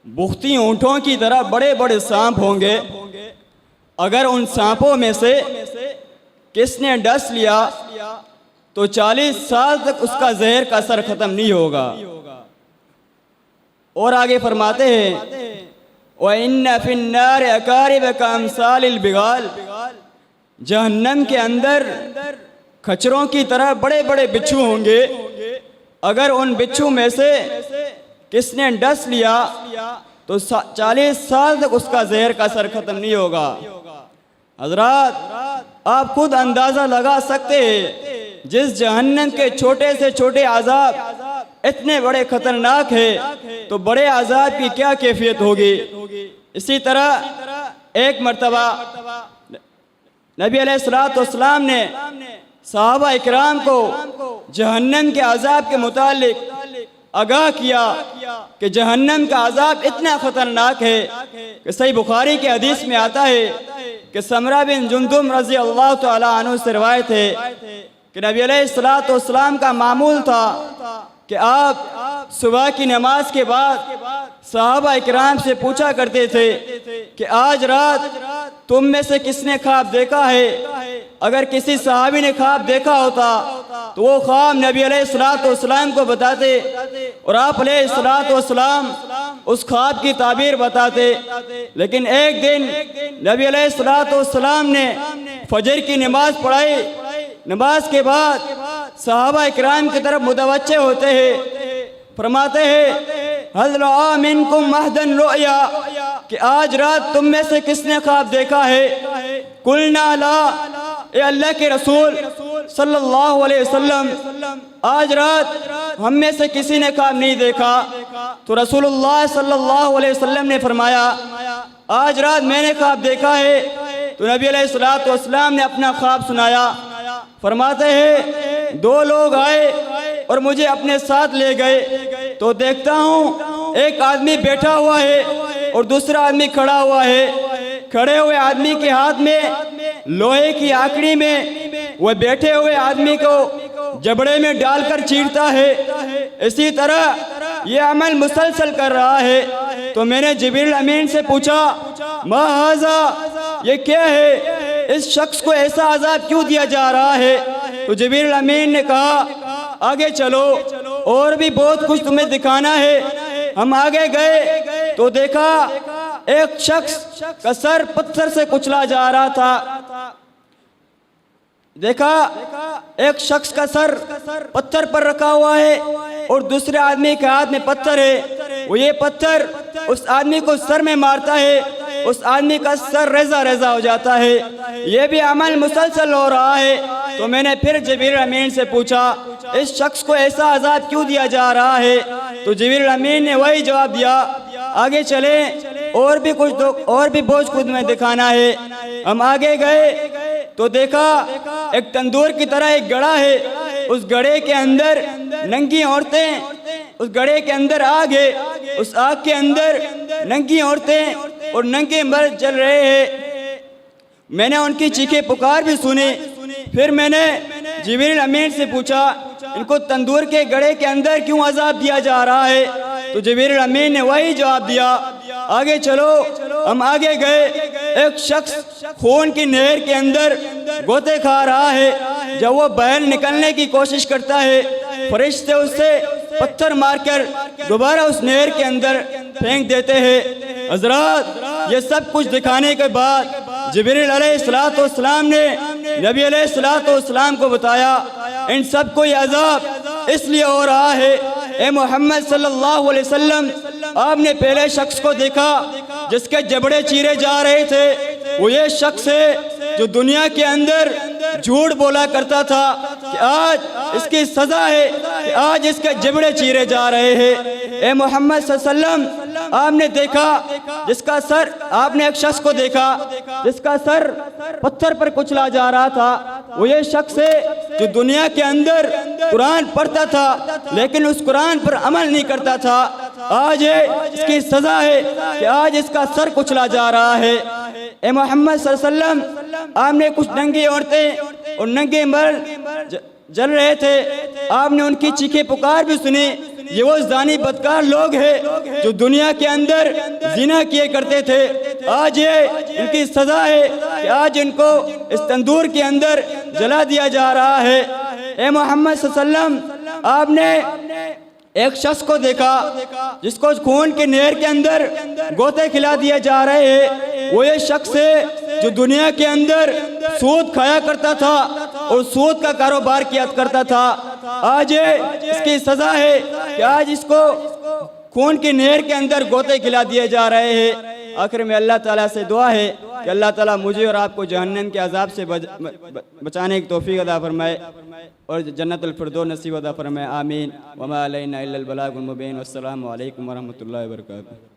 بختی اونٹوں کی طرح بڑے بڑے سانپ ہوں گے. اگر ان سانپوں میں سے کس نے ڈس لیا تو 40 سال تک اس کا زہر کا اثر ختم نہیں ہوگا. اور آگے فرماتے ہیں وَإِنَّ فِي النَّارِ أَكَارِبَ كَأَمْثَالِ الْبِغَالِ. جہنم کے اندر کھچروں کی طرح بڑے بڑے بچھو ہوں گے. اگر ان بچھو میں سے کس نے ڈس لیا تو 40 سال تک اس کا زہر کا اثر ختم نہیں ہوگا. حضرات آپ خود اندازہ لگا سکتے ہیں جس جہنم کے چھوٹے سے چھوٹے عذاب اتنے بڑے خطرناک ہیں تو بڑے عذاب کی کیا کیفیت ہوگی. اسی طرح ایک مرتبہ نبی علیہ السلام نے صحابہ اکرام کو جہنم کے عذاب کے متعلق آگاہ کیا کہ جہنم کا عذاب اتنا خطرناک ہے کہ صحیح بخاری کے حدیث میں آتا ہے کہ سمرہ بن جندب رضی اللہ تعالیٰ عنہ سے روایت ہے کہ نبی علیہ السلام کا معمول تھا کہ آپ صبح کی نماز کے بعد صحابہ اکرام سے پوچھا کرتے تھے کہ آج رات تم میں سے کس نے خواب دیکھا ہے. اگر کسی صحابی نے خواب دیکھا ہوتا تو وہ خواب نبی علیہ السلام کو بتاتے اور آپ علیہ السلام اس خواب کی تعبیر بتاتے. لیکن ایک دن نبی علیہ السلام نے فجر کی نماز پڑھائی. نماز کے بعد صحابہ اکرام کی طرف متوجہ ہوتے ہیں, فرماتے ہیں هل رأى منکم معھد رؤیا, کہ آج رات تم میں سے کس نے خواب دیکھا ہے. قلنا لا, اے اللہ کے رسول صلی اللہ علیہ وسلم آج رات ہم میں سے کسی نے خواب نہیں دیکھا. تو رسول اللہ صلی اللہ علیہ وسلم نے فرمایا آج رات میں نے خواب دیکھا ہے. تو نبی علیہ السلام نے اپنا خواب سنایا. فرماتے ہیں 2 لوگ آئے اور مجھے اپنے ساتھ لے گئے تو دیکھتا ہوں ایک آدمی بیٹھا ہوا ہے اور دوسرا آدمی کھڑا ہوا ہے. کھڑے ہوئے آدمی کے ہاتھ میں لوہے کی آکڑی میں وہ بیٹھے ہوئے آدمی کو جبڑے میں ڈال کر چیرتا ہے. اسی طرح یہ عمل مسلسل کر رہا ہے. تو میں نے جبریل امین سے پوچھا ما ھذا, یہ کیا ہے, اس شخص کو ایسا عذاب کیوں دیا جا رہا ہے. تو جبریل امین نے کہا آگے چلو اور بھی بہت کچھ تمہیں دکھانا ہے. ہم آگے گئے تو دیکھا ایک شخص کا سر پتھر سے کچلا جا رہا تھا. دیکھا ایک شخص کا سر پتھر پر رکھا ہوا ہے اور دوسرے آدمی کے ہاتھ میں پتھر ہے. وہ یہ پتھر اس آدمی کو سر میں مارتا ہے, اس آدمی کا سر ریزہ ریزہ ہو جاتا ہے. یہ بھی عمل مسلسل ہو رہا ہے. تو میں نے پھر جبریل امین سے پوچھا اس شخص کو ایسا عذاب کیوں دیا جا رہا ہے. تو جبریل امین نے وہی جواب دیا آگے چلیں اور بھی بہت کچھ میں دکھانا ہے. ہم آگے گئے تو دیکھا ایک تندور کی طرح ایک گڑھا ہے. اس گڑھے کے اندر ننگی عورتیں, اس گڑھے کے اندر آگ ہے, اس آگ کے اندر ننگی عورتیں اور ننگے مرد جل رہے ہیں. میں نے ان کی چیخیں پکار بھی سنی. پھر میں نے جبریل امین سے پوچھا ان کو تندور کے گڑھے کے اندر کیوں عذاب دیا جا رہا ہے. تو جبریل امین نے وہی جواب دیا آگے چلو. ہم آگے گئے, ایک شخص خون کی نہر کے اندر غوطے کھا رہا ہے. جب وہ باہر نکلنے کی کوشش کرتا ہے فرشتے اس سے پتھر مار کر دوبارہ اس نہر کے اندر پھینک دیتے ہیں. حضرات یہ سب کچھ دکھانے کے بعد جبریل علیہ السلام نے نبی علیہ السلام کو بتایا ان سب کو یہ عذاب اس لیے ہو رہا ہے. اے محمد صلی اللہ علیہ وسلم آپ نے پہلے شخص کو دیکھا جس کے جبڑے چیرے جا رہے تھے. وہ یہ شخص ہے جو دنیا کے اندر جھوٹ بولا کرتا تھا کہ آج اس کی سزا ہے کہ آج اس کے جبڑے چیرے جا رہے ہیں. اے محمد صلی اللہ علیہ وسلم آپ نے دیکھا جس کا سر, آپ نے ایک شخص کو دیکھا جس کا سر پتھر پر کچلا جا رہا تھا. وہ یہ شخص ہے جو دنیا کے اندر قرآن پڑھتا تھا لیکن اس قرآن پر عمل نہیں کرتا تھا. آج اس کی سزا ہے کہ آج اس کا سر کچلا جا رہا ہے. اے محمد صلی اللہ علیہ وسلم آپ نے کچھ ننگی عورتیں اور ننگے مرد جل رہے تھے. آپ نے ان کی چیخیں پکار بھی سنی. یہ وہ زانی بدکار لوگ ہیں جو دنیا کے اندر زنا کیے کرتے تھے، آج یہ ان کی سزا ہے کہ آج ان کو اس تندور کے اندر جلا دیا جا رہا ہے۔ اے محمد صلی اللہ علیہ وسلم، آپ نے ایک شخص کو دیکھا جس کو خون کے نہر کے اندر گوتے کھلا دیے جا رہے ہیں، وہ یہ شخص ہے جو دنیا کے اندر سود کھایا کرتا تھا اور سود کا کاروبار کیا کرتا تھا۔ آج اس کی سزا ہے کہ آج اس کو خون کی نہر کے اندر گوتے کھلا دیے جا رہے ہیں۔ آخر میں اللہ تعالیٰ سے دعا ہے کہ اللہ تعالیٰ مجھے اور آپ کو جہنم کے عذاب سے بچانے کی توفیق عطا فرمائے اور جنت الفردوس نصیب عطا فرمائے، آمین۔ وما علینا الا البلاغ المبین، والسلام علیکم ورحمۃ اللہ وبرکاتہ۔